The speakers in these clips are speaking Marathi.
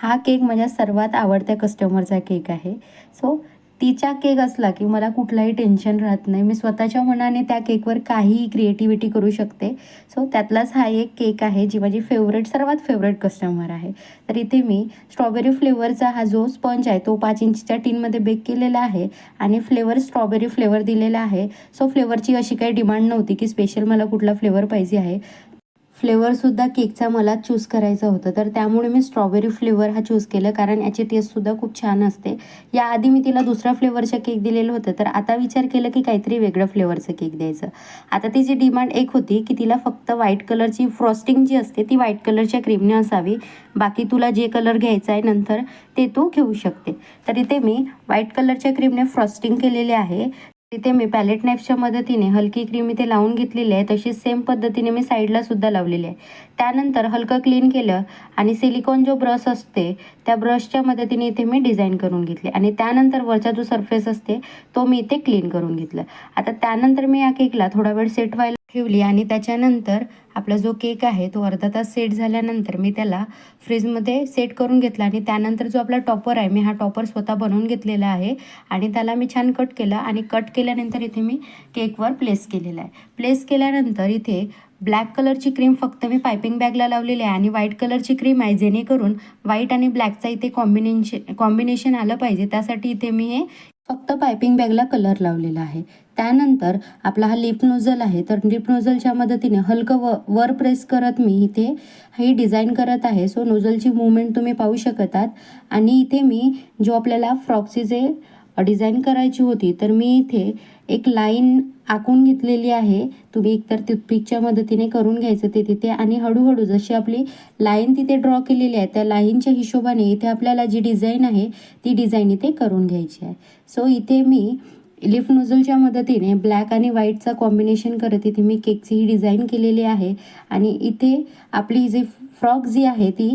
हा केक माझ्या सर्वात आवडत्या कस्टमरचा केक आहे. सो तिचा केक असला की मला कुठलाही टेन्शन राहत नाही. मी स्वतःच्या मनाने त्या केकवर काहीही क्रिएटिव्हिटी करू शकते. सो त्यातलाच हा एक केक आहे जी माझी सर्वात फेवरेट कस्टमर आहे. तर इथे मी स्ट्रॉबेरी फ्लेवरचा हा जो स्पंज आहे तो 5 इंचच्या टिनमध्ये बेक केलेला आहे आणि स्ट्रॉबेरी फ्लेवर दिलेला आहे. सो फ्लेवरची अशी काही डिमांड नव्हती की स्पेशल मला कुठला फ्लेवर पाहिजे आहे. फ्लेवरसुद्धा केकचा मला चूज करायचं होतं, तर त्यामुळे मी स्ट्रॉबेरी फ्लेवर हा चूज केलं, कारण याची टेस्टसुद्धा खूप छान असते. याआधी मी तिला दुसऱ्या फ्लेवरचं केक दिलेलं होतं, तर आता विचार केला की काहीतरी वेगळं फ्लेवरचं केक द्यायचं. आता तिची डिमांड एक होती की तिला फक्त व्हाईट कलरची फ्रॉस्टिंग जी असते ती व्हाईट कलरच्या क्रीमने असावी. बाकी तुला जे कलर घ्यायचा आहे नंतर ते तू घेऊ शकते. तर इथे मी व्हाईट कलरच्या क्रीमने फ्रॉस्टिंग केलेले आहे. तिथे मी पॅलेट नाईफच्या मदतीने हलकी क्रीम इथे लावून घेतलेली आहे. तशीच सेम पद्धतीने मी साईडला सुद्धा लावलेली आहे. त्यानंतर हलकं क्लीन केलं आणि सिलिकॉन जो ब्रश असते त्या ब्रशच्या मदतीने इथे मी डिझाईन करून घेतले आणि त्यानंतर वरचा जो सरफेस असते तो मी इथे क्लीन करून घेतला. आता त्यानंतर मी या केकला थोडा वेळ सेट व्हायला ठेवली आणि त्याच्यानंतर आपला जो केक आहे तो अर्धा तास सेट झाल्यानंतर मी त्याला फ्रीजमध्ये सेट करून घेतला आणि त्यानंतर जो आपला टॉपर आहे, मी हा टॉपर स्वतः बनवून घेतलेला आहे आणि त्याला मी छान कट केला आणि कट केल्यानंतर इथे मी केकवर प्लेस केलेला आहे. प्लेस केल्यानंतर इथे ब्लॅक कलरची क्रीम फक्त मी पायपिंग बॅगला लावलेली आहे आणि व्हाईट कलरची क्रीम आहे, जेणेकरून व्हाईट आणि ब्लॅकचा इथे कॉम्बिनेशन आलं पाहिजे. त्यासाठी इथे मी हे फक्त पायपिंग बॅगला कलर लावलेला आहे. त्यानंतर आपला हा लिप नोझल आहे, तर लिप नोझलच्या मदतीने हलकं वर प्रेस करत मी इथे ही डिझाईन करत आहे. सो नोझलची मूवमेंट तुम्ही पाहू शकतात आणि इथे मी जो आपल्याला फ्रॉकची जे डिझाईन करायची होती तर मी इथे एक लाईन आखून घेतलेली आहे. तुम्ही एकतर टूथपिकच्या मदतीने करून घ्यायचं ते तिथे आणि हळूहळू जशी आपली लाईन तिथे ड्रॉ केलेली आहे त्या लाईनच्या हिशोबाने इथे आपल्याला जी डिझाईन आहे ती डिझाईन इथे करून घ्यायची आहे. सो इथे मी लिफ नोझलच्या मदतीने ब्लॅक आणि व्हाईटचा कॉम्बिनेशन करत इथे मी केकची ही डिझाईन केलेली आहे आणि इथे आपली जी फ्रॉक जी आहे ती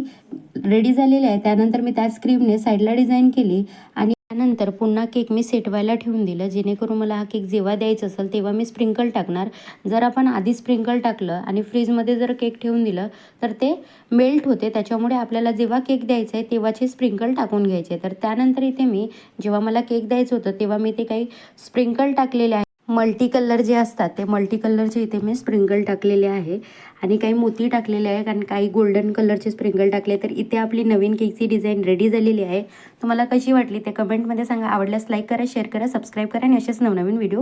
रेडी झालेली आहे. त्यानंतर मी त्याच क्रीमने साईडला डिझाईन केली आणि त्यानंतर पुन्हा केक मी सेट व्हायला ठेवून दिलं, जेणेकरून मला हा केक जेव्हा द्यायचा असेल तेव्हा मी स्प्रिंकल टाकणार. जर आपण आधी स्प्रिंकल टाकलं आणि फ्रीजमध्ये जर केक ठेवून दिलं तर ते मेल्ट होते. त्याच्यामुळे आपल्याला जेव्हा केक द्यायचा आहे तेव्हाचे स्प्रिंकल टाकून घ्यायचे. तर त्यानंतर इथे मी जेव्हा मला केक द्यायचं होतं तेव्हा मी ते काही स्प्रिंकल टाकलेले आहे. मल्टी कलर जे असतात ते मल्टी कलरचे इथे मी स्प्रिंकल टाकलेले आहे आणि काही मोती टाकलेले आहे आणि काही गोल्डन कलरचे स्प्रिंकल टाकले. तर इथे आपली नवीन केकची डिझाईन रेडी झालेली आहे. तुम्हाला कशी वाटली ते कमेंटमध्ये सांगा. आवडल्यास लाईक करा, शेअर करा, सबस्क्राईब करा आणि असेच नवनवीन व्हिडिओ